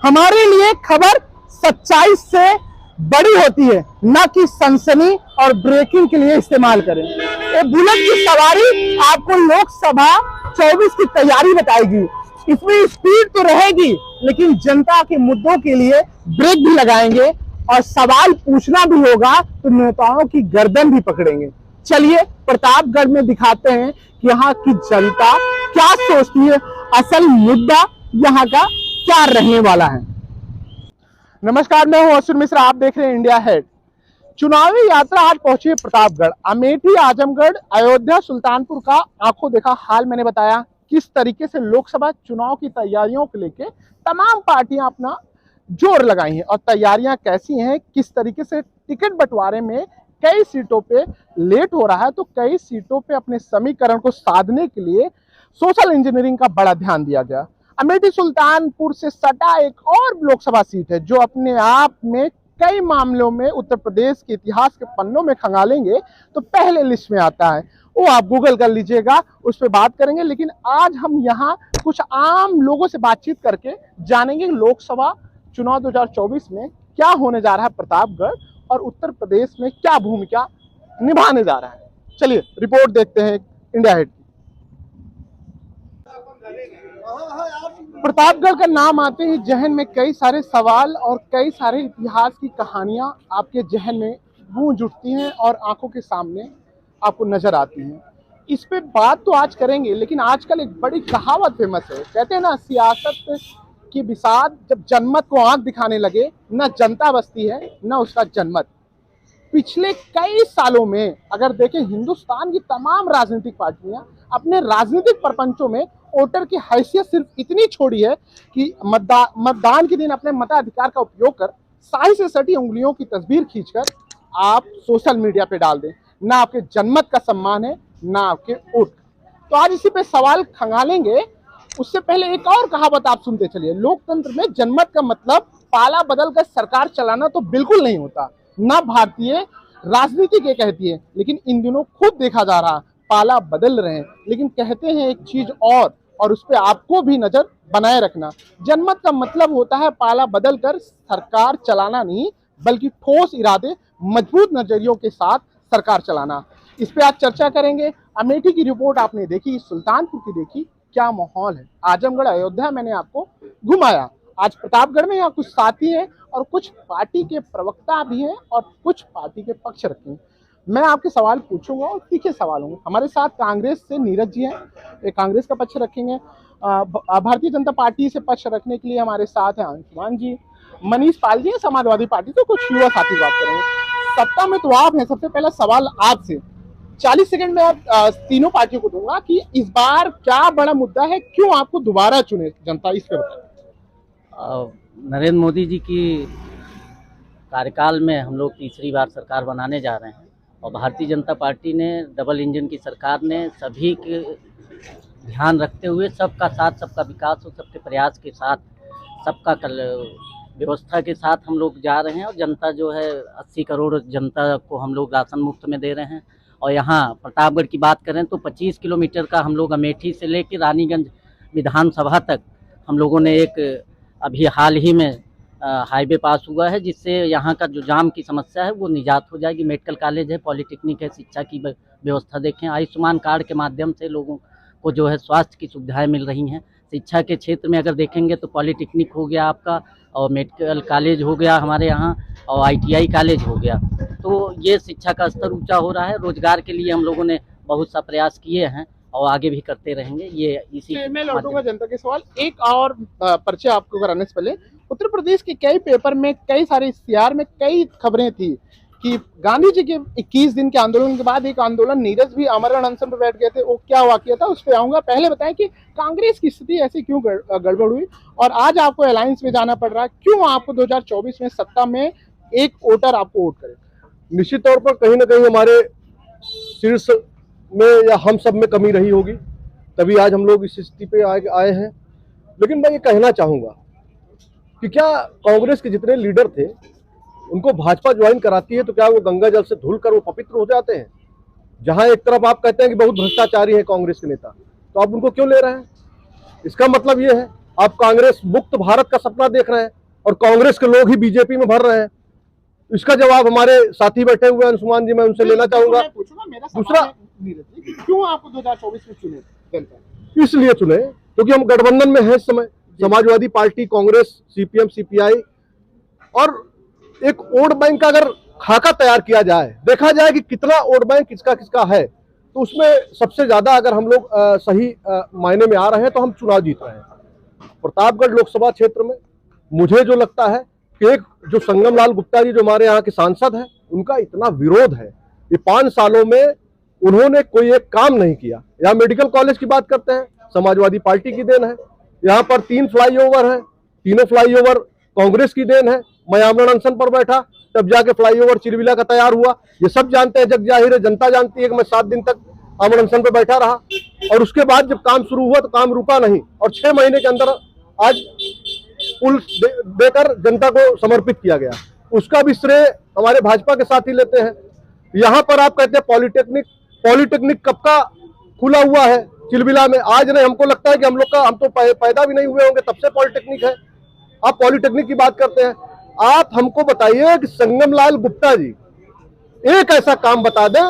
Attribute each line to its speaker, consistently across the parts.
Speaker 1: हमारे लिए खबर सच्चाई से बड़ी होती है, ना कि सनसनी और ब्रेकिंग के लिए इस्तेमाल करें। ये बुलेट की सवारी आपको लोकसभा 24 की तैयारी बताएगी। इसमें स्पीड तो रहेगी, लेकिन जनता के मुद्दों के लिए ब्रेक भी लगाएंगे और सवाल पूछना भी होगा तो नेताओं की गर्दन भी पकड़ेंगे। चलिए प्रतापगढ़ में दिखाते हैं कि यहाँ की जनता क्या सोचती है, असल मुद्दा यहाँ का क्या रहने वाला है। नमस्कार, मैं हूं अशुर मिश्रा, आप देख रहे हैं इंडिया हेड। चुनावी यात्रा आज पहुंची है प्रतापगढ़। अमेठी, आजमगढ़, अयोध्या, सुल्तानपुर का आंखों देखा हाल मैंने बताया। किस तरीके से लोकसभा चुनाव की तैयारियों को लेकर तमाम पार्टियां अपना जोर लगाई हैं और तैयारियां कैसी हैं, किस तरीके से टिकट बंटवारे में कई सीटों पे लेट हो रहा है, तो कई सीटों पे अपने समीकरण को साधने के लिए सोशल इंजीनियरिंग का बड़ा ध्यान दिया गया। अमेठी सुल्तानपुर से सटा एक और लोकसभा सीट है जो अपने आप में कई मामलों में उत्तर प्रदेश के इतिहास के पन्नों में खंगालेंगे तो पहले लिस्ट में आता है। वो आप गूगल कर लीजिएगा, उस पर बात करेंगे। लेकिन आज हम यहाँ कुछ आम लोगों से बातचीत करके जानेंगे लोकसभा चुनाव 2024 में क्या होने जा रहा है प्रतापगढ़ और उत्तर प्रदेश में क्या भूमिका निभाने जा रहा है। चलिए रिपोर्ट देखते हैं इंडिया हेड की। प्रतापगढ़ का नाम आते ही जहन में कई सारे सवाल और कई सारे इतिहास की कहानियां आपके जहन में गूंज उठती हैं और आंखों के सामने आपको नजर आती हैं। इस पे बात तो आज करेंगे, लेकिन आजकल एक बड़ी कहावत फेमस है। कहते हैं ना, सियासत की बिसात जब जनमत को आंख दिखाने लगे, न जनता बसती है न उसका जनमत। पिछले कई सालों में अगर देखें, हिंदुस्तान की तमाम राजनीतिक पार्टियां अपने राजनीतिक प्रपंचों में वोटर की हैसियत सिर्फ इतनी छोड़ी है कि मतदान के दिन अपने मताधिकार का उपयोग कर साई से सटी उंगलियों की तस्वीर खींचकर आप सोशल मीडिया पे डाल दें। ना आपके जनमत का सम्मान है, ना आपके वोट। तो आज इसी पे सवाल खंगालेंगे। उससे पहले एक और कहावत आप सुनते चलिए। लोकतंत्र में जनमत का मतलब पाला बदल कर सरकार चलाना तो बिल्कुल नहीं होता। ना भारतीय राजनीति ये कहती है, लेकिन इन दिनों खुद देखा जा रहा पाला बदल रहे हैं। लेकिन कहते हैं एक चीज और उस पर आपको भी नजर बनाए रखना। जनमत का मतलब होता है पाला बदल कर सरकार चलाना नहीं, बल्कि ठोस इरादे, मजबूत नजरियों के साथ सरकार चलाना। इस पे आज चर्चा करेंगे। अमेठी की रिपोर्ट आपने देखी, सुल्तानपुर की देखी, क्या माहौल है। आजमगढ़, अयोध्या मैंने आपको घुमाया। आज प्रतापगढ़ में यहाँ कुछ साथी हैं और कुछ पार्टी के प्रवक्ता भी हैं और कुछ पार्टी के पक्ष रखे हैं। मैं आपके सवाल पूछूंगा और तीखे सवाल होंगे। हमारे साथ कांग्रेस से नीरज जी हैं, एक कांग्रेस का पक्ष रखेंगे। भारतीय जनता पार्टी से पक्ष रखने के लिए हमारे साथ हैं अंशुमान जी, मनीष पाल जी, समाजवादी पार्टी से कुछ युवा साथी बात करेंगे। सत्ता में तो आप हैं। सबसे पहला सवाल आपसे, 40 सेकंड में आप तीनों पार्टियों को दूंगा कि इस बार क्या बड़ा मुद्दा है, क्यों आपको दोबारा चुने जनता, इस पे बताएं।
Speaker 2: नरेंद्र मोदी जी की कार्यकाल में हम लोग तीसरी बार सरकार बनाने जा रहे हैं और भारतीय जनता पार्टी ने, डबल इंजन की सरकार ने सभी के ध्यान रखते हुए सबका साथ, सबका विकास और सबके प्रयास के साथ, सबका व्यवस्था के साथ हम लोग जा रहे हैं। और जनता जो है 80 करोड़ जनता को हम लोग राशन मुफ्त में दे रहे हैं। और यहाँ प्रतापगढ़ की बात करें तो 25 किलोमीटर का हम लोग अमेठी से लेकर रानीगंज विधानसभा तक हम लोगों ने एक अभी हाल ही में हाईवे पास हुआ है, जिससे यहाँ का जो जाम की समस्या है वो निजात हो जाएगी। मेडिकल कॉलेज है, पॉलिटेक्निक है, शिक्षा की व्यवस्था देखें, आयुष्मान कार्ड के माध्यम से लोगों को जो है स्वास्थ्य की सुविधाएं मिल रही हैं। शिक्षा के क्षेत्र में अगर देखेंगे तो पॉलिटेक्निक हो गया आपका, और मेडिकल कॉलेज हो गया हमारे यहाँ, और ITI कॉलेज हो गया। तो ये शिक्षा का स्तर ऊँचा हो रहा है। रोजगार के लिए हम लोगों ने बहुत सा प्रयास किए हैं और आगे भी करते रहेंगे। ये इसी
Speaker 1: मैं लौटूंगा जनता के सवाल। एक और परिचय आपको कराने से पहले, उत्तर प्रदेश के कई पेपर में, कई सारे इश्तिहार में कई खबरें थी कि गांधी जी के 21 दिन के आंदोलन के बाद एक आंदोलन, नीरज भी आमरण अनशन पर बैठ गए थे। वो क्या वाकया था, उस पर आऊंगा। पहले बताएं कि कांग्रेस की स्थिति ऐसी क्यों गड़बड़ हुई और आज आपको अलायंस में जाना पड़ रहा है। क्यों आपको 2024 में सत्ता में एक वोटर आपको वोट करे?
Speaker 3: निश्चित तौर पर कहीं ना कहीं हमारे शीर्ष में या हम सब में कमी रही होगी, तभी आज हम लोग इस स्थिति पे आए हैं। लेकिन मैं ये कहना चाहूँगा कि क्या कांग्रेस के जितने लीडर थे उनको भाजपा ज्वाइन कराती है तो क्या वो गंगा जल से धुल कर वो पवित्र हो जाते हैं? जहां एक तरफ आप कहते हैं कि बहुत भ्रष्टाचारी है कांग्रेस के नेता, तो आप उनको क्यों ले रहे हैं? इसका मतलब ये है आप कांग्रेस मुक्त भारत का सपना देख रहे हैं और कांग्रेस के लोग ही बीजेपी में भर रहे हैं। इसका जवाब हमारे साथी बैठे हुए अंशुमान जी, मैं उनसे लेना चाहूंगा। दूसरा,
Speaker 1: क्यों आपको 2024 में चुने जनता?
Speaker 3: इसलिए चुने क्योंकि हम गठबंधन में हैं इस समय, Samajwadi party, Congress, CPM, CPI, और एक वोट बैंक का अगर खाका तैयार किया जाए, देखा जाए कि कितना वोट बैंक किसका किसका है, तो उसमें सबसे ज्यादा अगर हम लोग सही मायने में आ रहे हैं तो हम चुनाव जीत रहे हैं। प्रतापगढ़ लोकसभा क्षेत्र में मुझे जो लगता है कि एक जो संगम लाल गुप्ता जी जो हमारे यहाँ के सांसद हैं, उनका इतना विरोध है, ये 5 सालों में उन्होंने कोई एक काम नहीं किया। यहाँ मेडिकल कॉलेज की बात करते हैं, समाजवादी पार्टी की देन है। यहाँ पर 3 फ्लाईओवर है, तीनों फ्लाईओवर कांग्रेस की देन है। मैं आमरण अनशन पर बैठा तब जाके फ्लाईओवर चिरविला का तैयार हुआ। ये सब जानते हैं, जग जाहिर है, जनता जानती है कि मैं 7 दिन तक आमरण अनशन पर बैठा रहा, और उसके बाद जब काम शुरू हुआ तो काम रुका नहीं, और 6 महीने के अंदर आज पुल देकर जनता को समर्पित किया गया। उसका भी श्रेय हमारे भाजपा के साथ ही लेते हैं। यहाँ पर आप कहते हैं पॉलिटेक्निक कब का खुला हुआ है चिलबिला में? आज नहीं, हमको लगता है कि हम तो पैदा भी नहीं हुए होंगे तब से पॉलिटेक्निक है। आप पॉलिटेक्निक की बात करते हैं। आप हमको बताइए कि संगम लाल गुप्ता जी एक ऐसा काम बता दें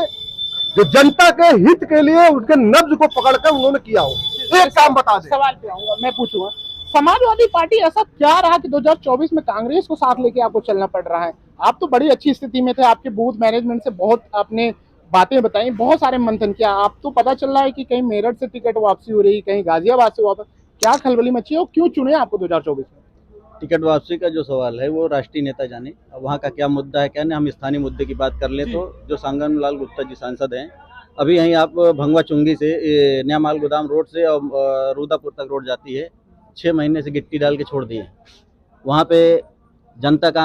Speaker 3: जो जनता के हित के लिए उनके नब्ज को पकड़कर उन्होंने किया हो, एक काम बता दें।
Speaker 1: सवाल पे आऊंगा, मैं पूछूंगा, समाजवादी पार्टी ऐसा क्या रहा कि 2024 में कांग्रेस को साथ लेके आपको चलना पड़ रहा है? आप तो बड़ी अच्छी स्थिति में थे, आपके बूथ मैनेजमेंट से बहुत आपने बातें बताई, बहुत सारे मंथन किया, आप तो पता चल रहा है कि कहीं मेरठ से टिकट वापसी हो रही, कहीं गाजियाबाद से वापस, क्या खलबली मची है? क्यों चुने आपको 2024 में?
Speaker 4: टिकट वापसी का जो सवाल है वो राष्ट्रीय नेता जाने, अब वहाँ का क्या मुद्दा है क्या नहीं। हम स्थानीय मुद्दे की बात कर ले तो जो संगम लाल गुप्ता जी सांसद हैं, अभी यहीं आप भंगवा चुंगी से नया माल गोदाम रोड से और रूदापुर तक रोड जाती है, 6 महीने से गिट्टी डाल के छोड़ दिए। वहाँ पे जनता का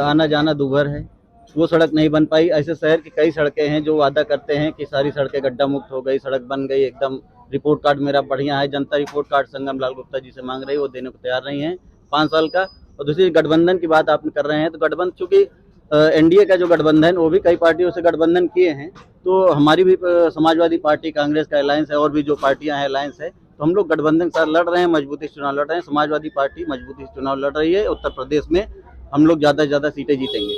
Speaker 4: आना जाना दूभर है, वो सड़क नहीं बन पाई। ऐसे शहर की कई सड़कें हैं जो वादा करते हैं कि सारी सड़कें गड्ढा मुक्त हो गई, सड़क बन गई एकदम, रिपोर्ट कार्ड मेरा बढ़िया है। जनता रिपोर्ट कार्ड संगम लाल गुप्ता जी से मांग रही है, वो देने को तैयार नहीं है 5 साल का। और दूसरी गठबंधन की बात आप कर रहे हैं, तो गठबंधन चूंकि एनडीए का जो गठबंधन वो भी कई पार्टियों से गठबंधन किए हैं, तो हमारी भी समाजवादी पार्टी कांग्रेस का अलायंस है और भी जो पार्टियां हैं अलायंस है, तो हम लोग गठबंधन के साथ लड़ रहे हैं, मजबूती से चुनाव लड़ रहे हैं। समाजवादी पार्टी मजबूती से चुनाव लड़ रही है। उत्तर प्रदेश में हम लोग ज़्यादा से ज़्यादा सीटें जीतेंगे।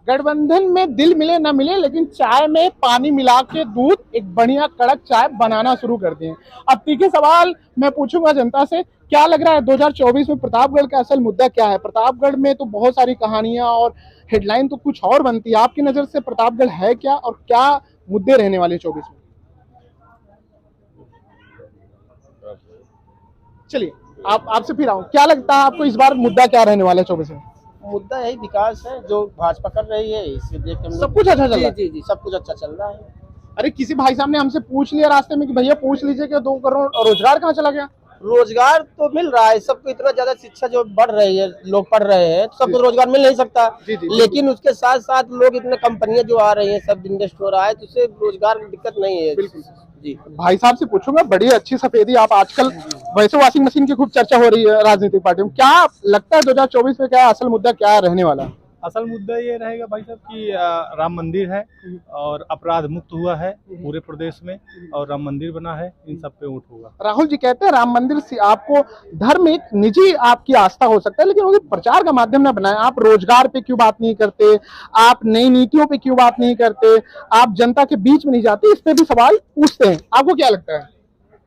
Speaker 1: गठबंधन में दिल मिले ना मिले, लेकिन चाय में पानी मिला के दूध एक बढ़िया कड़क चाय बनाना शुरू कर दिए। अब तीखे सवाल मैं पूछूंगा जनता से, क्या लग रहा है 2024 में प्रतापगढ़ का असल मुद्दा क्या है? प्रतापगढ़ में तो बहुत सारी कहानियां और हेडलाइन तो कुछ और बनती है, आपकी नजर से प्रतापगढ़ है क्या और क्या मुद्दे रहने वाले 24 में? चलिए आपसे फिर आऊं, क्या लगता है आपको इस बार मुद्दा क्या रहने वाला है 24 में?
Speaker 5: मुद्दा यही विकास है जो भाजपा कर रही है, इसके देख के
Speaker 1: सब कुछ अच्छा चल रहा है।
Speaker 5: जी, सब कुछ अच्छा चल रहा है।
Speaker 1: अरे किसी भाई साहब ने हमसे पूछ लिया रास्ते में कि भैया पूछ लीजिए कि 2 करोड़ रोजगार कहाँ चला गया?
Speaker 5: रोजगार तो मिल रहा है सबको, इतना ज्यादा शिक्षा जो बढ़ रही है, लोग पढ़ रहे हैं, तो सबको रोजगार मिल नहीं सकता। लेकिन उसके साथ साथ लोग इतने कंपनियां जो आ रही हैं, सब इन्वेस्ट हो रहा है, तो उससे रोजगार की दिक्कत नहीं है। जी
Speaker 1: भाई साहब से पूछूंगा, बड़ी अच्छी सफेदी आप आजकल, वैसे वॉशिंग मशीन की खूब चर्चा हो रही है राजनीतिक पार्टियों में, क्या लगता है 2024 में क्या असल मुद्दा क्या रहने वाला है?
Speaker 6: असल मुद्दा ये रहेगा भाई साहब कि राम मंदिर है और अपराध मुक्त हुआ है पूरे प्रदेश में, और राम मंदिर बना है, इन सब पे वोट होगा।
Speaker 1: राहुल जी कहते हैं राम मंदिर से आपको धर्म एक निजी आपकी आस्था हो सकता है, लेकिन वो प्रचार का माध्यम ना बनाए। आप रोजगार पे क्यों बात नहीं करते? आप नई नीतियों पे क्यों बात नहीं करते? आप जनता के बीच में नहीं जाते, इस पे भी सवाल पूछते हैं। आपको क्या लगता है?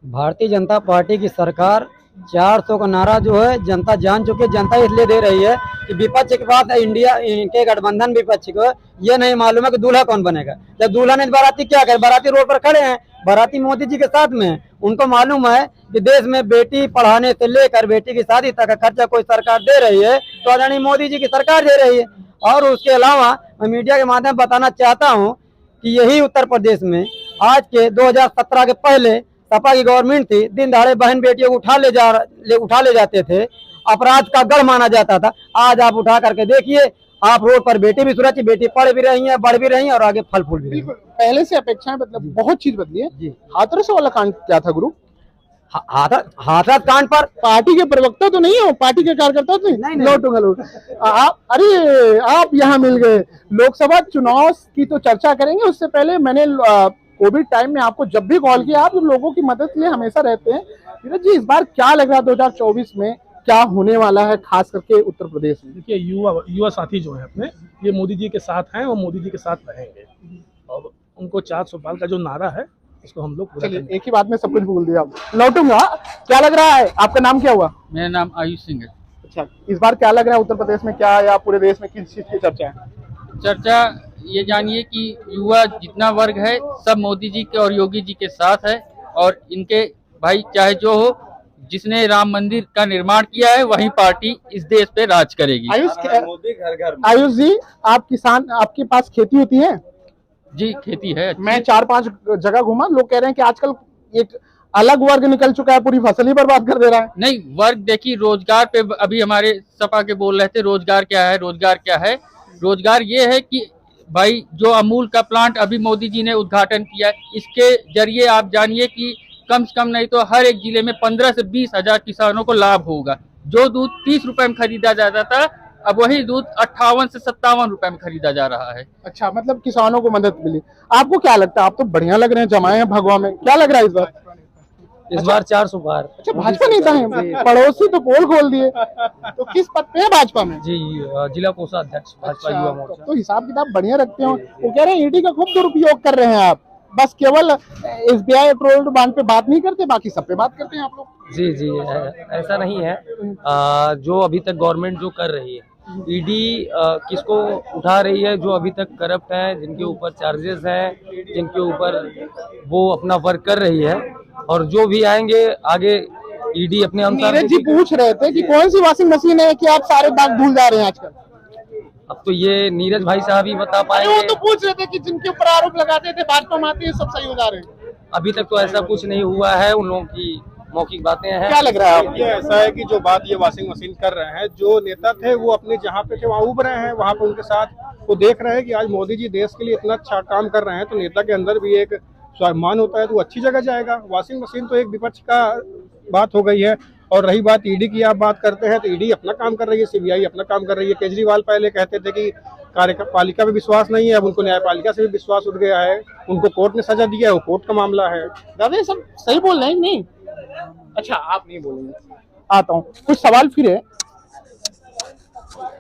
Speaker 7: भारतीय जनता पार्टी की सरकार 400 का नारा जो है जनता जान चुकी है। जनता इसलिए दे रही है कि विपक्ष के बाद इंडिया इनके गठबंधन विपक्ष को ये नहीं मालूम है कि दूल्हा कौन बनेगा। जब दूल्हा ने बाराती क्या करे, बाराती रोड पर खड़े हैं, बाराती मोदी जी के साथ में है। उनको मालूम है कि देश में बेटी पढ़ाने से लेकर बेटी की शादी तक का खर्चा कोई सरकार दे रही है तो आदरणीय मोदी जी की सरकार दे रही है। और उसके अलावा मैं मीडिया के माध्यम बताना चाहता हूँ कि यही उत्तर प्रदेश में आज के 2017 के पहले सपा की गवर्नमेंट थी, दिन दहाड़े बहन बेटियों को उठा ले जाते थे, अपराध का गढ़ माना जाता था। आज आप उठा करके देखिए, आप रोड पर बेटी भी सुरक्षित, बेटी पढ़ भी रही है, बढ़ भी रही है और आगे फल फूल भी रही है।
Speaker 1: पहले से अपेक्षाएं मतलब बहुत चीज बदली है। हाथरस वाला कांड क्या था गुरु?
Speaker 7: हाथरस कांड पर
Speaker 1: पार्टी के प्रवक्ता तो नहीं हो, पार्टी के कार्यकर्ता तो नहीं। अरे आप यहाँ मिल गए। लोकसभा चुनाव की तो चर्चा करेंगे, उससे पहले मैंने कोविड टाइम में आपको जब भी कॉल किया, आप लोगों की मदद के लिए हमेशा रहते हैं। नीरज जी, इस बार क्या लग रहा है 2024 में क्या होने वाला है, खास करके उत्तर प्रदेश में?
Speaker 8: देखिए, युवा साथी जो है अपने, ये मोदी जी के साथ हैं और मोदी जी के साथ रहेंगे, और उनको 400 पार का जो नारा है इसको हम लोग पूरा
Speaker 1: चलिए,
Speaker 8: करेंगे।
Speaker 1: एक ही बात में सब कुछ भूल दिया। लौटूंगा। क्या लग रहा है, आपका नाम क्या हुआ?
Speaker 9: मेरा नाम आयुष सिंह है।
Speaker 1: अच्छा, इस बार क्या लग रहा है उत्तर प्रदेश में, क्या या पूरे देश में किस चीज की चर्चा है?
Speaker 9: चर्चा ये जानिए कि युवा जितना वर्ग है सब मोदी जी के और योगी जी के साथ है, और इनके भाई चाहे जो हो, जिसने राम मंदिर का निर्माण किया है वही पार्टी इस देश पे राज करेगी।
Speaker 1: आयुष जी, आप किसान, आपके पास खेती होती है?
Speaker 9: जी, खेती है।
Speaker 1: मैं 4-5 जगह घूमा, लोग कह रहे हैं कि आजकल एक अलग वर्ग निकल चुका है, पूरी फसल ही बर्बाद कर दे रहा है।
Speaker 9: नहीं, वर्ग देखिए, रोजगार पे अभी हमारे सपा के बोल रहे थे, रोजगार क्या है, रोजगार क्या है। रोजगार ये है कि भाई जो अमूल का प्लांट अभी मोदी जी ने उद्घाटन किया है, इसके जरिए आप जानिए कि कम से कम नहीं तो हर एक जिले में 15 से 20 हजार किसानों को लाभ होगा। जो दूध 30 रुपए में खरीदा जाता था, अब वही दूध 58 से 57 रुपए में खरीदा जा रहा है।
Speaker 1: अच्छा, मतलब किसानों को मदद मिली। आपको क्या लगता है, आप तो बढ़िया लग रहे हैं, जमाए हैं भगवा में, क्या लग रहा है इस बार?
Speaker 7: इस बार 400 पार।
Speaker 1: अच्छा, भाजपा नेता है, पड़ोसी तो पोल खोल दिए। तो किस पद पे है भाजपा में?
Speaker 7: जी, जिला कोषाध्यक्ष भाजपा युवा मोर्चा।
Speaker 1: तो हिसाब किताब बढ़िया रखते हो। वो कह रहे हैं ईडी का खूब दुरुपयोग कर रहे हैं आप, बस केवल SBI पेट्रोल बांड पे बात नहीं करते, बाकी सब पे बात करते हैं आप लोग।
Speaker 7: जी, ऐसा नहीं है। जो अभी तक गवर्नमेंट जो कर रही है, ईडी किसको उठा रही है, जो अभी तक करप्ट है, जिनके ऊपर चार्जेस हैं, जिनके ऊपर वो अपना वर्क कर रही है, और जो भी आएंगे आगे ईडी अपने अनुसार।
Speaker 1: नीरज जी पूछ रहे थे कि कौन सी वॉशिंग मशीन है कि आप सारे दाग धुल जा रहे हैं आजकल?
Speaker 7: अब तो ये नीरज भाई साहब ही बता
Speaker 1: वो
Speaker 7: पाएंगे।
Speaker 1: तो पूछ रहे थे कि जिनके ऊपर आरोप लगाते थे भाजपा में आती है सब सही हो जा रहे हैं।
Speaker 7: अभी तक तो ऐसा कुछ नहीं हुआ है, उन लोगों की मौखिक बातें हैं।
Speaker 1: क्या लग रहा है आपको?
Speaker 8: ये ऐसा है कि जो बात ये वॉशिंग मशीन कर रहे हैं, जो नेता थे वो अपने जहाँ पे थे वहाँ उब रहे हैं, वहाँ पे उनके साथ वो देख रहे हैं कि आज मोदी जी देश के लिए इतना अच्छा काम कर रहे हैं, तो नेता के अंदर भी एक स्वाभिमान होता है, तो वो अच्छी जगह जाएगा। वॉशिंग मशीन तो एक विपक्ष का बात हो गई है। और रही बात ईडी की, आप बात करते हैं तो ईडी अपना काम कर रही है, CBI अपना काम कर रही है। केजरीवाल पहले कहते थे कि कार्यपालिका पे विश्वास नहीं है, अब उनको न्यायपालिका से भी विश्वास उठ गया है। उनको कोर्ट ने सजा दिया है, वो कोर्ट का मामला है।
Speaker 1: दादा ये सब सही बोल रहे हैं कि नहीं? अच्छा, आप नहीं बोलेंगे, आता हूँ। कुछ सवाल फिर है,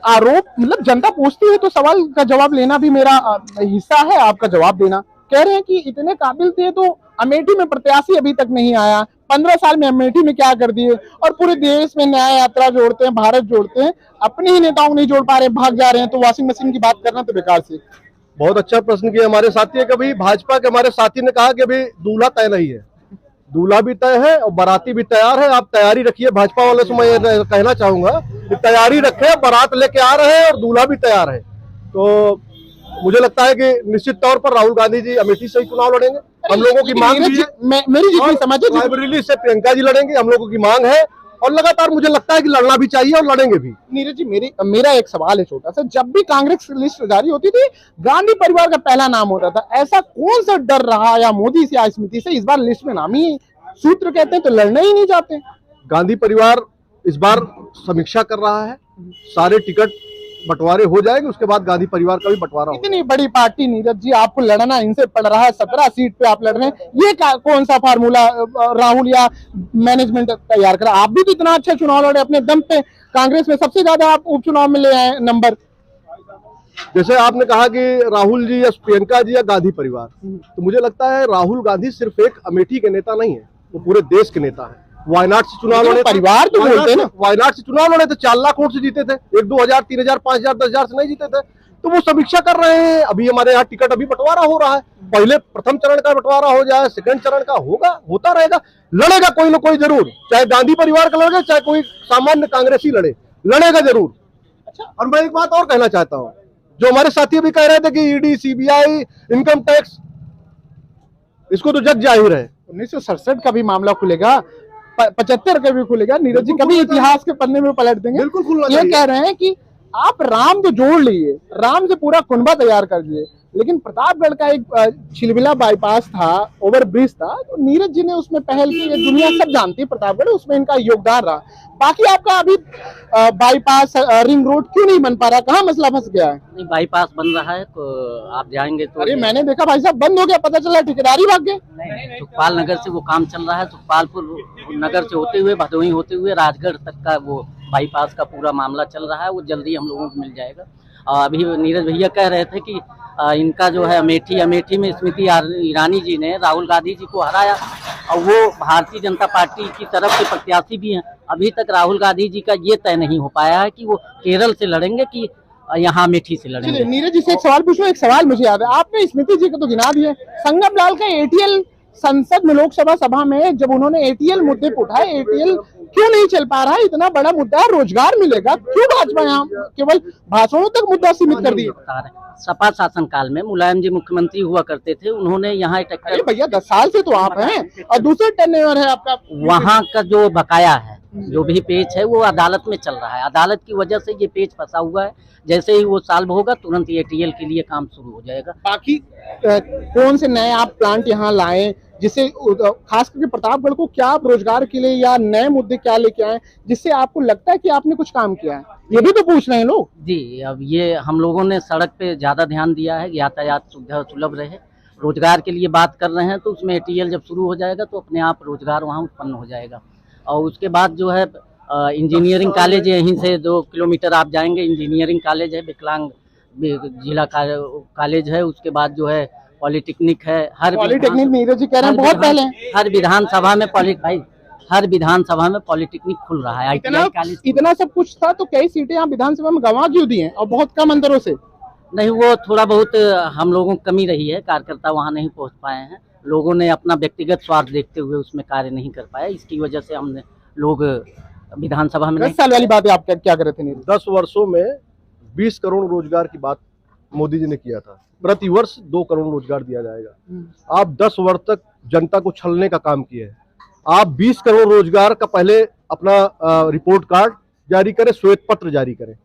Speaker 1: आरोप मतलब जनता पूछती है तो सवाल का जवाब लेना भी मेरा हिस्सा है, आपका जवाब देना। कह रहे हैं कि इतने काबिल थे तो अमेठी में प्रत्याशी अभी तक नहीं आया, 15 साल में अमेठी में क्या कर दिए, और पूरे देश में न्याय यात्रा जोड़ते हैं, भारत जोड़ते हैं, अपने ही नेताओं को नहीं जोड़ पा रहे, भाग जा रहे हैं, तो वॉशिंग मशीन की बात करना तो बेकार से।
Speaker 3: बहुत अच्छा प्रश्न किया हमारे साथी है। कभी भाजपा के हमारे साथी ने कहा कि अभी दूल्हा तय नहीं है, दूल्हा भी तय है और बाराती भी तैयार है। आप तैयारी रखिए, भाजपा वाले से मैं कहना चाहूंगा कि तैयारी रखे, बारात लेके आ रहे हैं और दूल्हा भी तैयार है। तो मुझे लगता है कि निश्चित तौर पर राहुल गांधी जी अमेठी से ही चुनाव लड़ेंगे। हम लोगों की मांग भी है,
Speaker 1: मेरी जितनी समझ है,
Speaker 3: रायबरेली से प्रियंका जी लड़ेंगे, हम लोगों की मांग है, और लगातार मुझे लगता है कि लड़ना भी चाहिए और लड़ेंगे भी।
Speaker 1: नीरज जी, मेरा एक सवाल है छोटा सा, जब भी कांग्रेस लिस्ट जारी होती थी गांधी परिवार का पहला नाम होता था, ऐसा कौन सा डर रहा या मोदी से या स्मृति से इस बार लिस्ट में नाम ही सूत्र कहते हैं तो लड़ना ही नहीं चाहते?
Speaker 3: गांधी परिवार इस बार समीक्षा कर रहा है, सारे टिकट बंटवारे हो जाएंगे, उसके बाद गांधी परिवार का भी बंटवारा होगा।
Speaker 1: इतनी बड़ी पार्टी नीरज जी, आपको लड़ना इनसे पड़ रहा है, 17 सीट पे आप लड़ रहे हैं, ये कौन सा फार्मूला राहुल या मैनेजमेंट तैयार करा? आप भी तो इतना अच्छा चुनाव लड़े अपने दम पे, कांग्रेस में सबसे ज्यादा आप उपचुनाव में ले आए नंबर।
Speaker 3: जैसे आपने कहा कि राहुल जी या प्रियंका जी या गांधी परिवार, तो मुझे लगता है राहुल गांधी सिर्फ एक अमेठी के नेता नहीं है, वो पूरे देश के नेता है। वायनाड से चुनाव लड़े,
Speaker 1: परिवार तो बोलते हैं ना,
Speaker 3: वायनाड से चुनाव लड़े थे, 4 लाख वोट से जीते थे, 1-2 हजार 3 हजार 5 हजार 10 हजार से नहीं जीते थे। तो वो समीक्षा कर रहे हैं। अभी हमारे यहाँ टिकट अभी बंटवारा हो रहा है, पहले प्रथम चरण का बंटवारा हो जाए, सेकंड चरण का होगा, होता रहेगा, लड़ेगा कोई ना कोई जरूर, चाहे गांधी परिवार का लड़े, चाहे कोई सामान्य कांग्रेसी लड़े, लड़ेगा जरूर। अच्छा, और मैं एक बात और कहना चाहता हूँ, जो हमारे साथी भी कह रहे थे कि ईडी, CBI, इनकम टैक्स, इसको तो जग जाहिर है
Speaker 1: 1967 का भी मामला खुलेगा, 75 का भी खुलेगा। नीरज जी कभी इतिहास के पन्ने में पलट देंगे।
Speaker 3: बिल्कुल खुलना
Speaker 1: ये
Speaker 3: चाहिए।
Speaker 1: कह रहे हैं कि आप राम तो जोड़ लिए, राम से पूरा कुनबा तैयार कर दिए, लेकिन प्रतापगढ़ का एक चिलबिला बाईपास था, ओवर ब्रिज था, तो नीरज जी ने उसमें पहल की। ये दुनिया सब जानती है प्रतापगढ़, उसमें इनका योगदान रहा। बाकी आपका अभी बाईपास रिंग रोड क्यों नहीं बन पा रहा, कहाँ मसला फंस गया है?
Speaker 2: नहीं, बाईपास बन रहा है, तो आप जाएंगे तो।
Speaker 1: अरे मैंने देखा भाई साहब बंद हो गया, पता चला ठेकेदारी भाग गए।
Speaker 2: नहीं, सुखपाल नगर से वो काम चल रहा है, सुखपालपुर नगर से होते हुए, भदोही होते हुए राजगढ़ तक का वो बाईपास का पूरा मामला चल रहा है, वो जल्दी हम लोगों को मिल जाएगा। अभी नीरज भैया कह रहे थे कि इनका जो है अमेठी में स्मृति ईरानी जी ने राहुल गांधी जी को हराया, और वो भारतीय जनता पार्टी की तरफ से प्रत्याशी भी हैं। अभी तक राहुल गांधी जी का ये तय नहीं हो पाया है कि वो केरल से लड़ेंगे कि यहाँ अमेठी से लड़ेंगे।
Speaker 1: नीरज जी से एक सवाल पूछूं, एक सवाल मुझे याद है, आपने स्मृति जी को तो गिना दिए, संगम लाल का एटीएल संसद में लोकसभा सभा में जब उन्होंने एटीएल मुद्दे पे उठाए, एटीएल क्यों नहीं चल पा रहा है? इतना बड़ा मुद्दा है, रोजगार मिलेगा, क्यों भाजपा यहाँ केवल भाषणों तक मुद्दा सीमित कर दिया?
Speaker 2: सपा शासन काल में मुलायम जी मुख्यमंत्री हुआ करते थे, उन्होंने यहाँ
Speaker 1: अरे भैया 10 साल से तो आप हैं और दूसरे टेन्योर है आपका।
Speaker 2: वहाँ का जो बकाया है, जो भी पेच है, वो अदालत में चल रहा है। अदालत की वजह से ये पेच फंसा हुआ है। जैसे ही वो सॉल्व होगा, तुरंत एटीएल के लिए काम शुरू हो जाएगा।
Speaker 1: बाकी कौन से नए आप प्लांट यहाँ लाएं, जिससे खास करके प्रतापगढ़ को क्या आप रोजगार के लिए या नए मुद्दे क्या लेके आए जिससे आपको लगता है कि आपने कुछ काम किया है? ये भी तो पूछ रहे हैं लोग
Speaker 2: जी। अब ये हम लोगों ने सड़क पे ज्यादा ध्यान दिया है, यातायात सुविधा सुलभ रहे। रोजगार के लिए बात कर रहे हैं, तो उसमें एटीएल जब शुरू हो जाएगा तो अपने आप रोजगार वहाँ उत्पन्न हो जाएगा। और उसके बाद जो है इंजीनियरिंग कॉलेज यहीं से 2 किलोमीटर आप जाएंगे, इंजीनियरिंग कॉलेज है, विकलांग जिला कॉलेज है। उसके बाद जो है पॉलिटेक्निक है। हर
Speaker 1: पॉलिटेक्निक नीरज जी कह रहे हैं बहुत पहले,
Speaker 2: हर विधानसभा में हर विधानसभा में पॉलिटेक्निक खुल रहा है। ITI कॉलेज
Speaker 1: इतना सब कुछ था तो कई सीटें यहाँ विधानसभा में गंवा क्यों दी हैं और बहुत कम अंतरों से?
Speaker 2: नहीं, वो थोड़ा बहुत हम लोगों की कमी रही है, कार्यकर्ता वहाँ नहीं पहुँच पाए हैं। लोगों ने अपना व्यक्तिगत स्वार्थ देखते हुए उसमें कार्य नहीं कर पाया, इसकी वजह से हमने लोग विधानसभा में
Speaker 1: 10 साल वाली बात है, आप क्या कर रहे थे नीरज?
Speaker 3: 10 वर्षों में 20 करोड़ रोजगार की बात मोदी जी ने किया था। प्रति वर्ष 2 करोड़ रोजगार दिया जाएगा। आप 10 वर्ष तक जनता को छलने का काम किए हैं। आप 20 करोड़ रोजगार का पहले अपना रिपोर्ट कार्ड जारी करें, श्वेत पत्र जारी करें,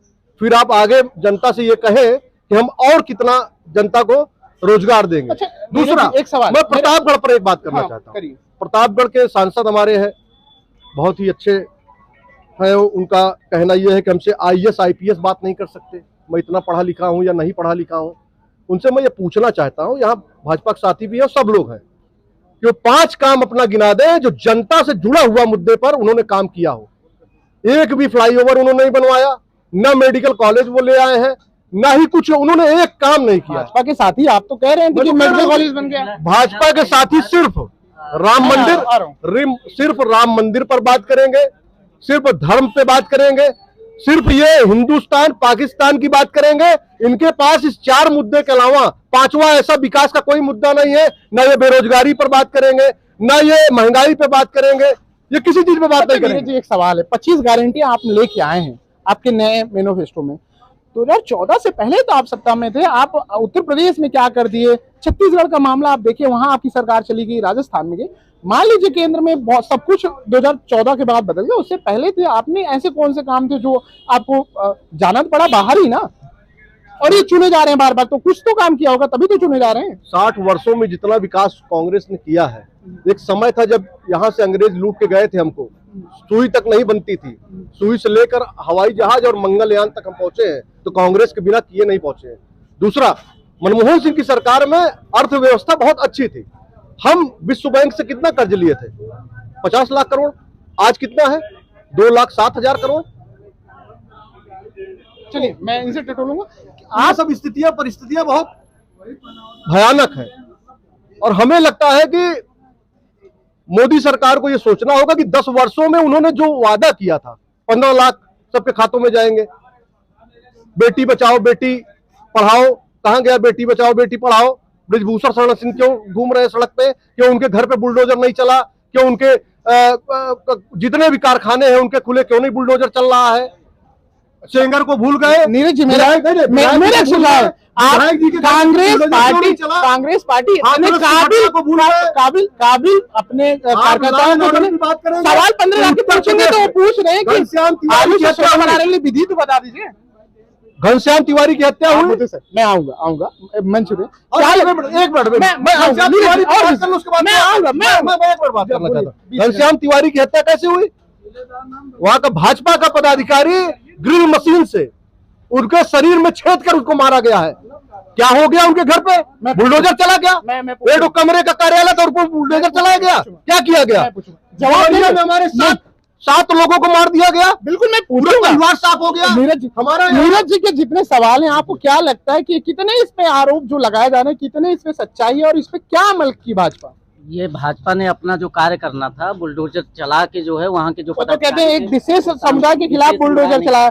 Speaker 3: फिर आप आगे जनता से ये कहें कि हम और कितना जनता को रोजगार देंगे।
Speaker 1: अच्छा,
Speaker 3: दूसरा
Speaker 1: एक सवाल
Speaker 3: मैं प्रतापगढ़ पर एक बात करना चाहता हूँ। प्रतापगढ़ के सांसद हमारे हैं, बहुत ही अच्छे हैं। उनका कहना यह है कि हमसे IAS IPS बात नहीं कर सकते। मैं इतना पढ़ा लिखा हूँ या नहीं पढ़ा लिखा हूँ, उनसे मैं ये पूछना चाहता हूँ, यहाँ भाजपा के साथी भी है, सब लोग हैं, कि 5 काम अपना गिना दें जो जनता से जुड़ा हुआ मुद्दे पर उन्होंने काम किया हो। एक भी फ्लाईओवर उन्होंने नहीं बनवाया, न मेडिकल कॉलेज वो ले आए हैं, ना ही कुछ उन्होंने एक काम नहीं किया।
Speaker 1: भाजपा के साथी आप तो कह रहे हैं कि मेडिकल कॉलेज बन गया।
Speaker 3: भाजपा के साथी सिर्फ राम मंदिर पर बात करेंगे, सिर्फ धर्म पे बात करेंगे, सिर्फ ये हिंदुस्तान पाकिस्तान की बात करेंगे। इनके पास इस 4 मुद्दे के अलावा 5वां ऐसा विकास का कोई मुद्दा नहीं है। ना ये बेरोजगारी पर बात करेंगे, ना ये महंगाई पे बात करेंगे, ये किसी चीज पे बात नहीं करेंगे।
Speaker 1: एक सवाल है, 25 गारंटियां आप लेके आए हैं आपके नए मैनिफेस्टो में। 2014 से पहले तो आप सत्ता में थे, आप उत्तर प्रदेश में क्या कर दिए, छत्तीसगढ़ का मामला आप देखिए, वहां आपकी सरकार चली गई, राजस्थान में गई। मान लीजिए केंद्र में बहुत सब कुछ 2014 के बाद बदल गया, उससे पहले थे आपने ऐसे कौन से काम थे जो आपको जाना तो पड़ा बाहर ही ना, और ये चुने जा रहे हैं बार बार, तो कुछ तो काम किया होगा तभी तो चुने जा रहे हैं।
Speaker 3: 60 वर्षों में जितना विकास कांग्रेस ने किया है, एक समय था जब यहाँ से अंग्रेज लूट के गए थे हमको, सुई तक नहीं बनती थी, सुई से लेकर हवाई जहाज और मंगलयान तक हम पहुंचे हैं, तो कांग्रेस के बिना किए नहीं पहुंचे हैं। दूसरा, मनमोहन सिंह की सरकार में अर्थव्यवस्था बहुत अच्छी थी। हम विश्व बैंक से कितना कर्ज लिए थे? 50 लाख करोड़। आज कितना है? 2,07,000 करोड़।
Speaker 1: चलिए मैं इनसे टटोलूंगा।
Speaker 3: आप सब परिस्थितियां बहुत भयानक है, और हमें लगता है कि मोदी सरकार को यह सोचना होगा कि 10 वर्षों में उन्होंने जो वादा किया था, 15 लाख सबके खातों में जाएंगे, बेटी बचाओ बेटी पढ़ाओ, कहां गया बेटी बचाओ बेटी पढ़ाओ? ब्रिजभूषण शरण सिंह क्यों घूम रहे हैं सड़क पे? क्यों उनके घर पे बुलडोजर नहीं चला? क्यों उनके जितने भी कारखाने हैं उनके खुले क्यों नहीं बुलडोजर चल रहा है? सेंगर को भूल गए।
Speaker 1: नीरज जी मेरा कांग्रेस पार्टी काबिल अपने सवाल 15 लाख पूछेंगे तो वो पूछ रहे हैं कि आलू से सोना बना रहे हैं, विधि तो बता दीजिए।
Speaker 3: घनश्याम तिवारी की हत्या हुई।
Speaker 1: मैं आऊंगा मंचूर
Speaker 3: एक मिनट घनश्याम तिवारी की हत्या कैसे हुई? वहां का भाजपा का पदाधिकारी ग्रिल मशीन से उनके शरीर में छेद कर उसको मारा गया है। क्या हो गया उनके घर पे? बुलडोजर चला गया। एक कमरे का कार्यालय था, ऊपर बुलडोजर चलाया गया। क्या किया गया? जवाब में हमारे 7 लोगों को मार दिया गया।
Speaker 1: बिल्कुल मैं
Speaker 3: पूरा परिवार साफ हो गया।
Speaker 1: नीरज जी के जितने सवाल हैं, आपको क्या लगता है कि कितने इस पे आरोप जो लगाए जा रहे हैं, कितने इसमें सच्चाई है और इस पे क्या अमल की भाजपा?
Speaker 2: ये भाजपा ने अपना जो कार्य करना था, बुलडोजर चला के जो है वहाँ के जो
Speaker 1: वो तो कहते हैं एक विशेष समुदाय के खिलाफ बुलडोजर चलाया।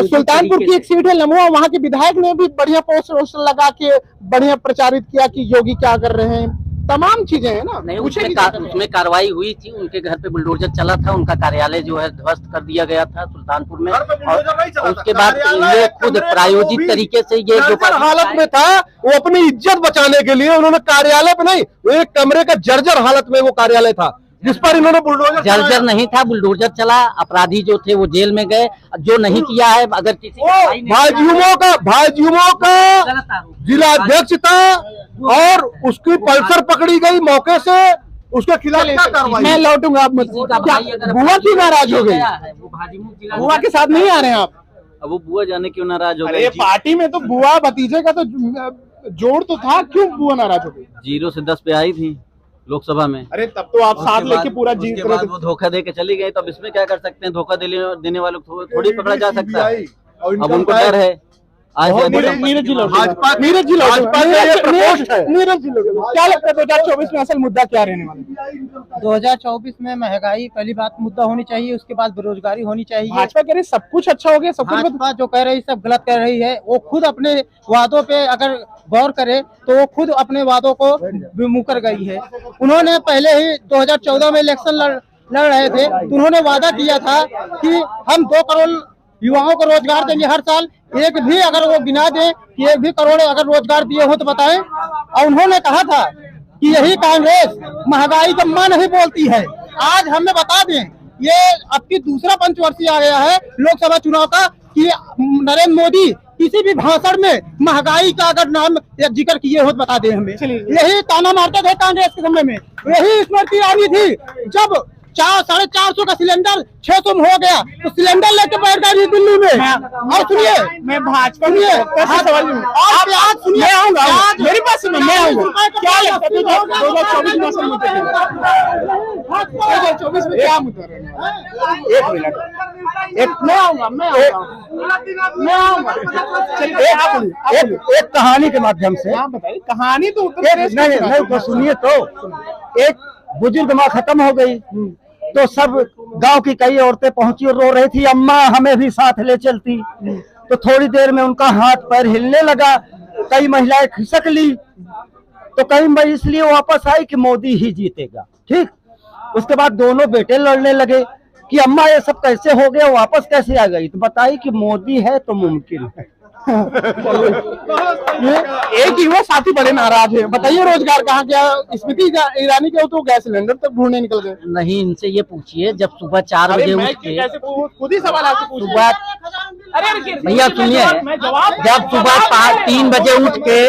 Speaker 1: सुल्तानपुर की एक सीट है लम्हुआ, वहाँ के विधायक ने भी बढ़िया पोस्टर लगा के बढ़िया प्रचारित किया कि योगी क्या कर रहे हैं। तमाम चीजें हैं ना।
Speaker 2: नहीं, उसमें कार्रवाई हुई थी। उनके घर पे बुलडोजर चला था, उनका कार्यालय जो है ध्वस्त कर दिया गया था सुल्तानपुर में। और उसके बाद ये खुद प्रायोजित तरीके से ये जो
Speaker 3: हालत में था, वो अपनी इज्जत बचाने के लिए उन्होंने कार्यालय पे नहीं, वो एक कमरे का जर्जर हालत में वो कार्यालय था, जिस पर इन्होंने बुलडोजर
Speaker 2: जर्जर नहीं था, बुलडोजर चला। अपराधी जो थे वो जेल में गए। जो नहीं किया है, अगर किसी भाजयुमो का जिलाध्यक्ष था और उसकी पल्सर पकड़ी गई मौके से, उसके खिलाफ क्या कार्रवाई?
Speaker 1: मैं लौटूंगा। आप बुआ क्यों नाराज हो गई? बुआ के साथ नहीं आ रहे हैं आप?
Speaker 4: अब वो बुआ जाने क्यों नाराज हो गए?
Speaker 1: अरे पार्टी में तो बुआ भतीजे का तो जोड़ तो था, क्यों बुआ नाराज हो गई?
Speaker 4: 0 से 10 पे आई थी लोकसभा में।
Speaker 1: अरे तब तो आप साथ लेके पूरा जीत रहे थे।
Speaker 4: वो धोखा दे के चली गई, तो अब इसमें क्या कर सकते हैं? धोखा देने वालों को थोड़ी पकड़ा जा सकता है। अब उनको डर है। आज
Speaker 1: नीरज जी भाजपा क्या लगता है 2024 में असल मुद्दा क्या रहने वाला है?
Speaker 7: 2024 में महंगाई पहली बात मुद्दा होनी चाहिए, उसके बाद बेरोजगारी होनी चाहिए।
Speaker 1: भाजपा कह रही सब कुछ अच्छा हो गया, सब कुछ
Speaker 7: भाजपा जो कह रही सब गलत कह रही है। वो खुद अपने वादों पे अगर गौर करे तो वो खुद अपने वादों को मुकर गई है। उन्होंने पहले ही 2014 में इलेक्शन लड़ रहे थे, तो उन्होंने वादा किया था कि हम 2 करोड़ युवाओं को रोजगार देंगे हर साल। एक भी अगर वो गिना दे कि 1 भी करोड़ अगर रोजगार दिए हो तो बताएं। और उन्होंने कहा था कि यही कांग्रेस महंगाई का मां नहीं बोलती है। आज हमें बता दें, ये अब की दूसरा पंचवर्षीय आ गया है लोकसभा चुनाव का कि नरेंद्र मोदी किसी भी भाषण में महंगाई का अगर नाम जिक्र किए हो तो बता दें हमें। यही ताना मारते थे कांग्रेस के समय में। यही स्मृति ईरानी थी जब 400-450 का सिलेंडर 600 में हो गया तो सिलेंडर लेके बैठ गई दिल्ली में। और सुनिए, मैं भाजपा आप आज सुनिए, मेरे पास मैं आऊंगा। क्या लगता है 2024 में असल मुद्दे 2024 में क्या मुद्दा रहेगा? एक मिनट, मैं आऊंगा।
Speaker 3: एक कहानी के माध्यम से
Speaker 1: आप बताइए। कहानी तो
Speaker 3: नहीं सुनिए तो, एक बुजुर्ग माँ खत्म हो गई तो सब गांव की कई औरतें पहुंची और रो रही थी, अम्मा हमें भी साथ ले चलती। तो थोड़ी देर में उनका हाथ पैर हिलने लगा, कई महिलाएं खिसक ली, तो कई इसलिए वापस आई कि मोदी ही जीतेगा। ठीक, उसके बाद दोनों बेटे लड़ने लगे कि अम्मा ये सब कैसे हो गया, वापस कैसे आ गई? तो बताई कि मोदी है तो मुमकिन है।
Speaker 1: एक ही वो साथी बड़े नाराज है। बताइए रोजगार कहाँ गया? स्मृति ईरानी के तो गैस सिलेंडर तक ढूंढने निकल गए।
Speaker 2: नहीं, इनसे ये पूछिए जब सुबह 4 बजे उठ के
Speaker 1: खुद ही सवाल आपसे पूछ
Speaker 2: सुबह भैया सुनिए, जब सुबह 3 बजे उठ के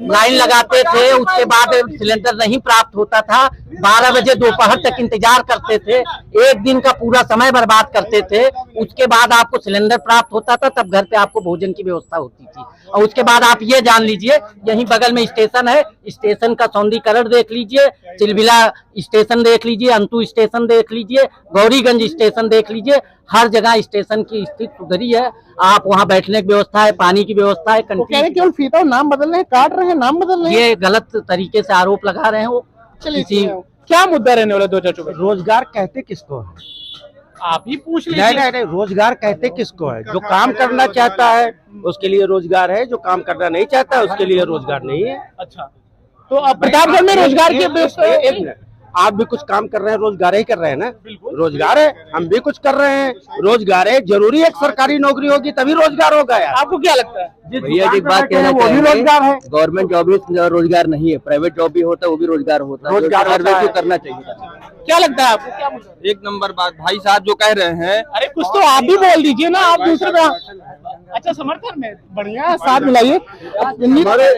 Speaker 2: लाइन लगाते थे, उसके बाद सिलेंडर नहीं प्राप्त होता था, 12 बजे दोपहर तक इंतजार करते थे, एक दिन का पूरा समय बर्बाद करते थे, उसके बाद आपको सिलेंडर प्राप्त होता था, तब घर पे आपको भोजन की व्यवस्था होती थी। और उसके बाद आप ये जान लीजिए, यहीं बगल में स्टेशन है, स्टेशन का सौंदर्यीकरण देख लीजिए, चिलबिला स्टेशन देख लीजिए, अंतु स्टेशन देख लीजिए, गौरीगंज स्टेशन देख लीजिए, हर जगह स्टेशन की स्थिति सुधरी है। आप वहाँ बैठने की व्यवस्था है, पानी की व्यवस्था है।
Speaker 1: केवल फीता नाम बदल रहे हैं, काट रहे हैं, नाम बदल रहे हैं।
Speaker 2: ये गलत तरीके से आरोप लगा रहे हैं वो।
Speaker 1: चलिए, क्या मुद्दा रहने वाला 2024?
Speaker 3: रोजगार कहते किसको है?
Speaker 1: आप ही पूछ लीजिए।
Speaker 3: नहीं, रोजगार कहते किसको है? जो काम करना चाहता है उसके लिए रोजगार है, जो काम करना नहीं चाहता है उसके लिए रोजगार नहीं है।
Speaker 1: अच्छा, तो अब प्रतापगढ़ में रोजगार के
Speaker 3: आप भी कुछ काम कर रहे हैं, रोजगार ही कर रहे हैं ना? रोजगार है, हम भी कुछ कर रहे हैं, रोजगार है। जरूरी एक सरकारी नौकरी होगी तभी रोजगार होगा यार।
Speaker 1: आपको क्या लगता है?
Speaker 4: भैया जी, एक बात कहना
Speaker 3: वो भी रोजगार है।
Speaker 4: गवर्नमेंट जॉब भी रोजगार नहीं है, प्राइवेट जॉब भी होता है, वो भी रोजगार होता है।
Speaker 3: रोजगार
Speaker 4: करना चाहिए।
Speaker 1: क्या लगता है आपको? क्या मुद्दा?
Speaker 10: एक नंबर बात भाई साहब जो कह रहे हैं।
Speaker 1: अरे कुछ तो आप भी बोल दीजिए ना, आप दूसरे पे। अच्छा, समर्थन में बढ़िया, साथ मिलाइए।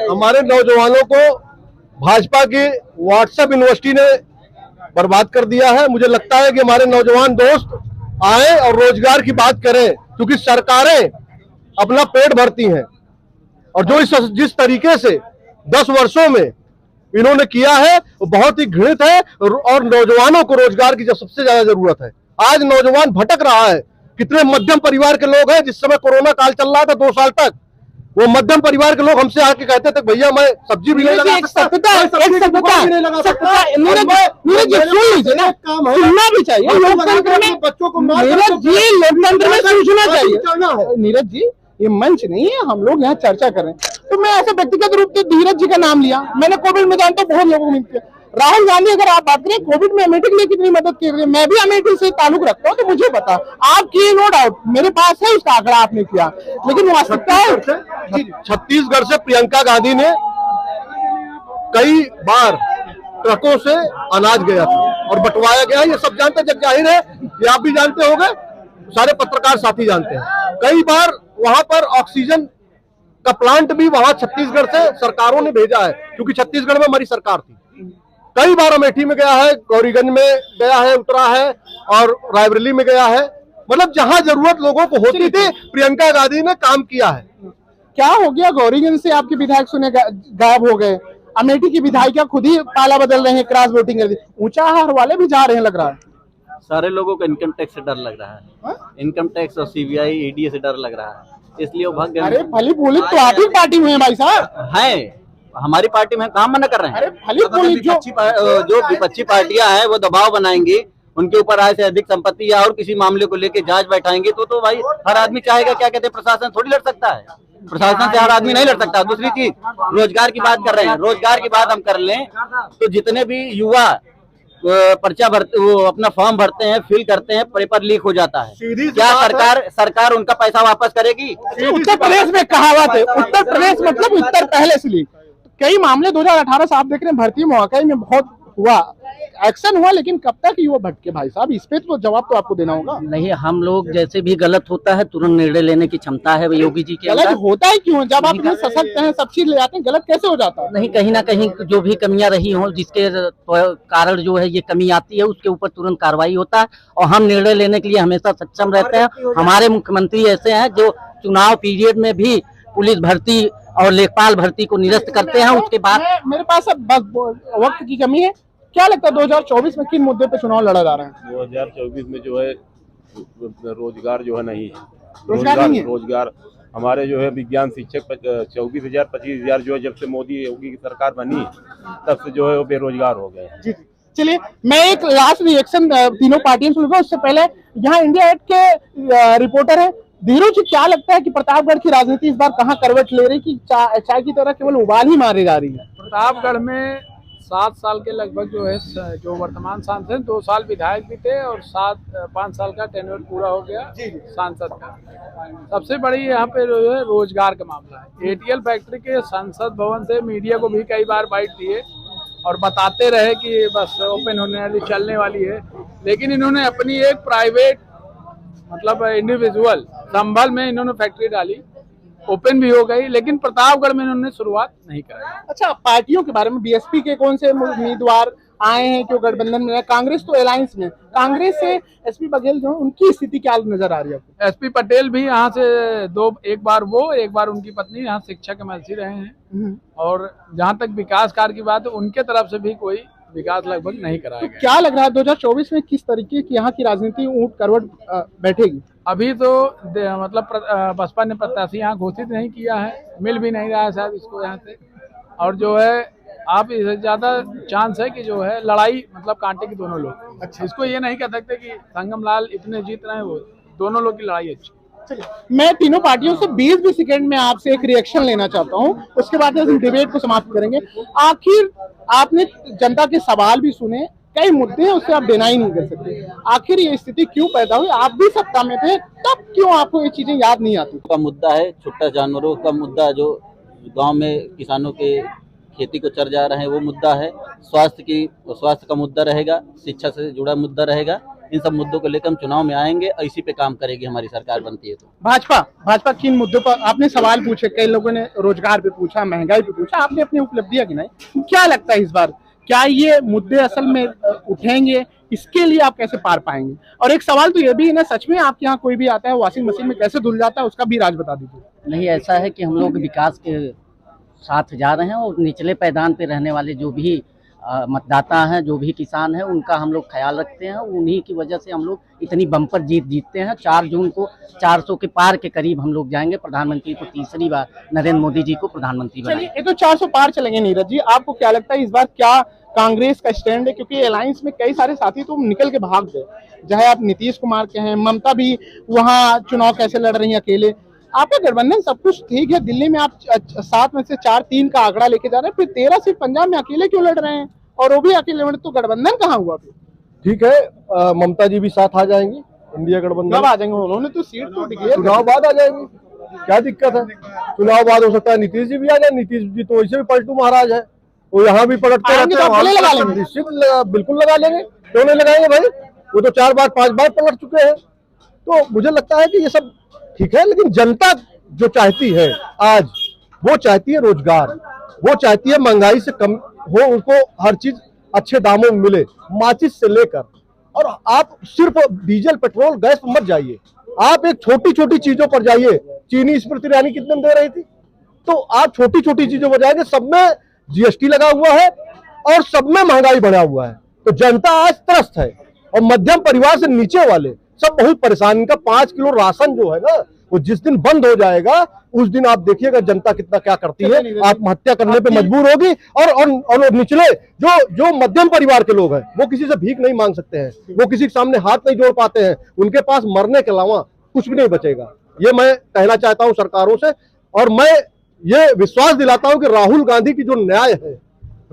Speaker 3: हमारे नौजवानों को भाजपा की व्हाट्सएप यूनिवर्सिटी ने बर्बाद कर दिया है। मुझे लगता है कि हमारे नौजवान दोस्त आए और रोजगार की बात करें, क्योंकि सरकारें अपना पेट भरती हैं और जो जिस तरीके से 10 वर्षों में इन्होंने किया है वो बहुत ही घृणित है और नौजवानों को रोजगार की सबसे ज्यादा जरूरत है। आज नौजवान भटक रहा है। कितने मध्यम परिवार के लोग हैं, जिस समय कोरोना काल चल रहा था 2 साल तक, वो मध्यम परिवार के लोग हमसे आके कहते थे भैया मैं सब्जी भी नहीं लगा सकता, बच्चों को
Speaker 1: नीरज जी, ये मंच नहीं है, हम लोग यहाँ चर्चा कर रहे हैं। तो मैं ऐसे व्यक्तिगत रूप से धीरज जी का नाम लिया। मैंने कोविड में जानता हूँ बहुत लोगों को मिलती है। राहुल गांधी, अगर आप बात करें कोविड में अमेठी के लिए कितनी मदद की, मैं भी अमेठी से ताल्लुक रखता हूँ, तो मुझे पता आप किए, नो डाउट, मेरे पास है उसका आंकड़ा आपने किया, लेकिन वास्तविकता है
Speaker 3: छत्तीसगढ़ से प्रियंका गांधी ने कई बार ट्रकों से अनाज गया था और बंटवाया गया। ये सब जानते, जग जाहिर है, ये आप भी जानते होंगे, सारे पत्रकार साथी जानते हैं। कई बार वहां पर ऑक्सीजन का प्लांट भी वहां छत्तीसगढ़ से सरकारों ने भेजा है, क्योंकि छत्तीसगढ़ में हमारी सरकार थी। कई बार अमेठी में गया है, गौरीगंज में गया है, उतरा है और रायबरेली में गया है। मतलब जहां जरूरत लोगों को होती थी, प्रियंका गांधी ने काम किया है।
Speaker 1: क्या हो गया, गौरीगंज से आपके विधायक सुने गायब हो गए, अमेठी की विधायिका खुद ही पाला बदल रहे हैं, क्रॉस वोटिंग कर दी, ऊंचाहार वाले भी जा रहे हैं, लग रहा है।
Speaker 4: सारे लोगों को इनकम टैक्स से डर लग रहा है, इनकम टैक्स और सीबीआई ईडी से डर लग रहा है, इसलिए वो भाग गए।
Speaker 1: अरे भली बोली तो आप ही पार्टी में है भाई साहब।
Speaker 4: है, हमारी पार्टी में कहाँ मना कर रहे हैं।
Speaker 1: अरे भली बोली,
Speaker 4: जो विपक्षी पार्टियां हैं वो दबाव बनाएंगी, उनके ऊपर आय से अधिक संपत्ति या और किसी मामले को लेकर जांच बैठाएंगे, तो भाई हर आदमी चाहेगा, क्या कहते हैं, प्रशासन थोड़ी लड़ सकता है, प्रशासन से हर आदमी नहीं लड़ सकता। दूसरी चीज, रोजगार की बात कर रहे हैं, रोजगार की बात हम कर लें तो जितने भी युवा पर्चा भरते, वो अपना फॉर्म भरते हैं, फिल करते हैं, पेपर लीक हो जाता है, क्या सरकार उनका पैसा वापस करेगी?
Speaker 1: उत्तर प्रदेश में कहावत है, उत्तर प्रदेश मतलब उत्तर पहले से लीक। कई मामले 2018 से आप देख रहे हैं, भर्ती मौके में बहुत हुआ, एक्शन हुआ, लेकिन कब तक युवा भटके भाई साहब, इस पे तो जवाब तो आपको देना होगा।
Speaker 2: नहीं, हम लोग जैसे भी गलत होता है तुरंत निर्णय लेने की क्षमता है योगी जी के
Speaker 1: गलत होता है क्यों, जब आप इतने सशक्त हैं, सब चीज ले आते हैं, गलत कैसे हो जाता है?
Speaker 2: नहीं, कहीं ना कहीं जो भी कमियां रही हों, जिसके कारण जो है ये कमी आती है, उसके ऊपर तुरंत कार्रवाई होता है और हम निर्णय लेने के लिए हमेशा सक्षम रहते हैं। हमारे मुख्यमंत्री ऐसे हैं जो चुनाव पीरियड में भी पुलिस भर्ती और लेखपाल भर्ती को निरस्त करते हैं। उसके बाद
Speaker 1: मेरे पास अब वक्त की कमी है, क्या लगता है 2024 में किन मुद्दे पे चुनाव लड़ा जा रहा है?
Speaker 10: 2024 में जो है रोजगार जो है नहीं है,
Speaker 1: रोजगार
Speaker 10: हमारे जो है विज्ञान शिक्षक 24,000-25,000 जो है जब से मोदी योगी की सरकार बनी तब से जो है वो बेरोजगार हो गए।
Speaker 1: जी, चलिए मैं एक लास्ट रिएक्शन तीनों पार्टियों से लूंगा, उससे पहले यहाँ इंडिया एट के रिपोर्टर है धीरू जी, क्या लगता है कि प्रतापगढ़ की राजनीति इस बार कहाँ करवट ले रही, कि चाय की तरह केवल उबाल ही मारी जा रही है?
Speaker 11: प्रतापगढ़ में 7 साल के लगभग जो है, जो वर्तमान सांसद 2 साल विधायक भी थे और 5 साल का टेन्योर पूरा हो गया सांसद का। सबसे बड़ी यहाँ पे जो है रोजगार का मामला है। एटीएल फैक्ट्री के संसद भवन से मीडिया को भी कई बार बाइट दिए और बताते रहे कि बस ओपन होने वाली, चलने वाली है, लेकिन इन्होंने अपनी एक प्राइवेट मतलब इंडिविजुअल संभल में इन्होंने फैक्ट्री डाली, ओपन भी हो गई, लेकिन प्रतापगढ़ में इन्होंने शुरुआत नहीं कराई।
Speaker 1: अच्छा, पार्टियों के बारे में, बीएसपी के कौन से उम्मीदवार आए हैं, क्यों गठबंधन में है? कांग्रेस तो अलायंस में, कांग्रेस से एसपी बघेल जो उनकी स्थिति क्या नजर आ रही है आपको?
Speaker 11: एसपी पटेल भी यहाँ से एक बार वो, एक बार उनकी पत्नी यहाँ शिक्षक एमएलसी रहे हैं, और जहाँ तक विकास कार्य की बात है उनके तरफ से भी कोई विकास लगभग नहीं कराया गया।
Speaker 1: क्या लग रहा है 2024 में किस तरीके की यहाँ की राजनीति ऊंट करवट बैठेगी?
Speaker 11: अभी तो मतलब बसपा ने प्रत्याशी यहाँ घोषित नहीं किया है, मिल भी नहीं रहा है शायद इसको यहाँ से, और जो है आप इससे ज्यादा चांस है कि जो है लड़ाई मतलब कांटे की दोनों लोग। अच्छा, इसको ये नहीं कह सकते कि संगम लाल इतने जीत रहे हैं, वो दोनों लोग की लड़ाई अच्छी।
Speaker 1: मैं तीनों पार्टियों से 20 सेकंड में आपसे एक रिएक्शन लेना चाहता हूं, उसके बाद हम डिबेट को समाप्त करेंगे। आखिर आपने जनता के सवाल भी सुने, कई मुद्दे हैं उससे आप डिनाई नहीं कर सकते, आखिर ये स्थिति क्यों पैदा हुई? आप भी सत्ता में थे तब, क्यों आपको ये चीजें याद नहीं आती?
Speaker 4: का मुद्दा है छुट्टा जानवरों का मुद्दा, जो गांव में किसानों के खेती को चर जा रहे हैं वो मुद्दा है, स्वास्थ्य का मुद्दा रहेगा, शिक्षा से जुड़ा मुद्दा रहेगा, इन सब मुद्दों को लेकर हम चुनाव में आएंगे और इसी पे काम करेगी हमारी सरकार बनती है तो।
Speaker 1: भाजपा किन मुद्दों पर आपने सवाल पूछे, कई लोगों ने रोजगार पे पूछा, महंगाई पे पूछा, आपने अपनी उपलब्धियां गिनाई, क्या लगता है इस बार क्या ये मुद्दे असल में उठेंगे, इसके लिए आप कैसे पार पाएंगे? और एक सवाल तो ये भी है ना, सच में आपके यहाँ कोई भी आता है वॉशिंग मशीन में कैसे धुल जाता है, उसका भी राज बता दीजिए।
Speaker 2: नहीं, ऐसा है कि हम लोग विकास के साथ जा रहे हैं और निचले पैदान पे रहने वाले जो भी मतदाता हैं, जो भी किसान हैं, उनका हम लोग ख्याल रखते हैं। उन्हीं की वजह से हम लोग इतनी बम्पर जीतते हैं। 4 जून को 400 के पार के करीब हम लोग जाएंगे, प्रधानमंत्री को तीसरी बार नरेंद्र मोदी जी को प्रधानमंत्री बनाएंगे।
Speaker 1: ये तो 400 पार चलेंगे। नीरज जी, आपको क्या लगता है इस बार क्या कांग्रेस का स्टैंड है? क्योंकि अलायंस में कई सारे साथी तो निकल के भाग गए, चाहे आप नीतीश कुमार के हैं, ममता भी वहाँ चुनाव कैसे लड़ रही है अकेले। आपका गठबंधन सब कुछ ठीक है, दिल्ली में आप 7 में से 4-3 का आंकड़ा लेके जा रहे हैं, फिर 13 सीट पंजाब में अकेले क्यों लड़ रहे हैं? और वो भी अकेले लड़, तो गठबंधन कहाँ हुआ फिर?
Speaker 3: ठीक है, ममता जी भी साथ आ जाएंगी, इंडिया गठबंधन।
Speaker 1: कब आ जाएंगे? उन्होंने तो सीट तो डिक्लेयर,
Speaker 3: चुनाव बाद आ जाएंगे, क्या दिक्कत है? चुनाव बाद हो सकता है नीतीश जी भी आ जाए। नीतीश जी तो वैसे भी पलटू महाराज है, वो यहाँ भी पलटते रहते हैं, निश्चित बिल्कुल लगा लेंगे। क्यों नहीं लगाएंगे भाई? वो तो 4 बार 5 बार पलट चुके हैं। तो मुझे लगता है कि ये सब ठीक है, लेकिन जनता जो चाहती है आज, वो चाहती है रोजगार, वो चाहती है महंगाई से कम हो, उनको हर चीज अच्छे दामों में मिले, माचिस से लेकर। और आप सिर्फ डीजल पेट्रोल गैस पर मत जाइए, आप एक छोटी छोटी चीजों पर जाइए। चीनी स्मृति ईरानी कितने में दे रही थी? तो आप छोटी छोटी चीजों पर जाएंगे, सब में जीएसटी लगा हुआ है और सब में महंगाई बढ़ा हुआ है। तो जनता आज त्रस्त है और मध्यम परिवार से नीचे वाले सब बहुत परेशान। इनका 5 किलो राशन जो है ना, वो जिस दिन बंद हो जाएगा उस दिन आप देखिएगा जनता कितना क्या करती है, आत्महत्या करने पे मजबूर होगी। और निचले जो मध्यम परिवार के लोग हैं, वो किसी से भीख नहीं मांग सकते हैं, वो किसी के सामने हाथ नहीं जोड़ पाते हैं, उनके पास मरने के अलावा कुछ भी नहीं बचेगा। ये मैं कहना चाहता हूं सरकारों से, और मैं ये विश्वास दिलाता हूं कि राहुल गांधी की जो न्याय है,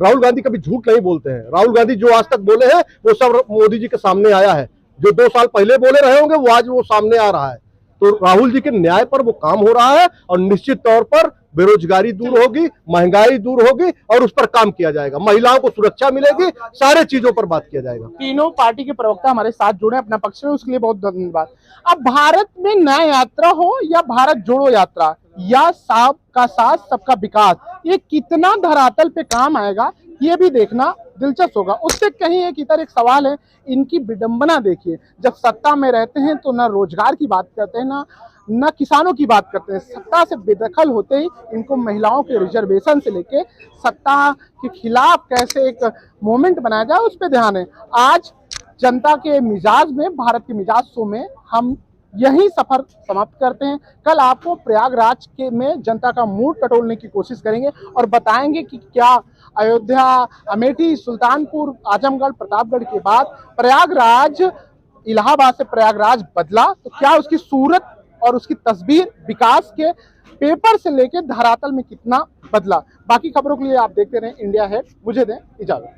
Speaker 3: राहुल गांधी कभी झूठ नहीं बोलते हैं। राहुल गांधी जो आज तक बोले हैं वो सब मोदी जी के सामने आया है। जो 2 साल पहले बोले रहे होंगे वो आज वो सामने आ रहा है। तो राहुल जी के न्याय पर वो काम हो रहा है और निश्चित तौर पर बेरोजगारी दूर होगी, महंगाई दूर होगी और उस पर काम किया जाएगा, महिलाओं को सुरक्षा मिलेगी, सारे चीजों पर बात किया जाएगा।
Speaker 1: तीनों पार्टी के प्रवक्ता हमारे साथ जुड़े अपना पक्ष में, उसके लिए बहुत धन्यवाद। अब भारत में न्याय यात्रा हो या भारत जोड़ो यात्रा या सबका साथ सबका विकास, ये कितना धरातल पे काम आएगा ये भी देखना दिलचस्प होगा। उससे कहीं एक सवाल है, इनकी विडंबना देखिए, जब सत्ता में रहते हैं तो ना रोजगार की बात करते हैं, ना किसानों की बात करते हैं। सत्ता से बेदखल होते ही इनको महिलाओं के रिजर्वेशन से लेके सत्ता के खिलाफ कैसे एक मूवमेंट बनाया जाए उस पर ध्यान है। आज जनता के मिजाज में, भारत के मिजाज शो में हम यही सफर समाप्त करते हैं। कल आपको प्रयागराज के में जनता का मूड टटोलने की कोशिश करेंगे और बताएंगे कि क्या अयोध्या, अमेठी, सुल्तानपुर, आजमगढ़, प्रतापगढ़ के बाद प्रयागराज, इलाहाबाद से प्रयागराज बदला, तो क्या उसकी सूरत और उसकी तस्वीर विकास के पेपर से लेकर धरातल में कितना बदला। बाकी खबरों के लिए आप देखते रहें इंडिया है। मुझे दें इजाजत।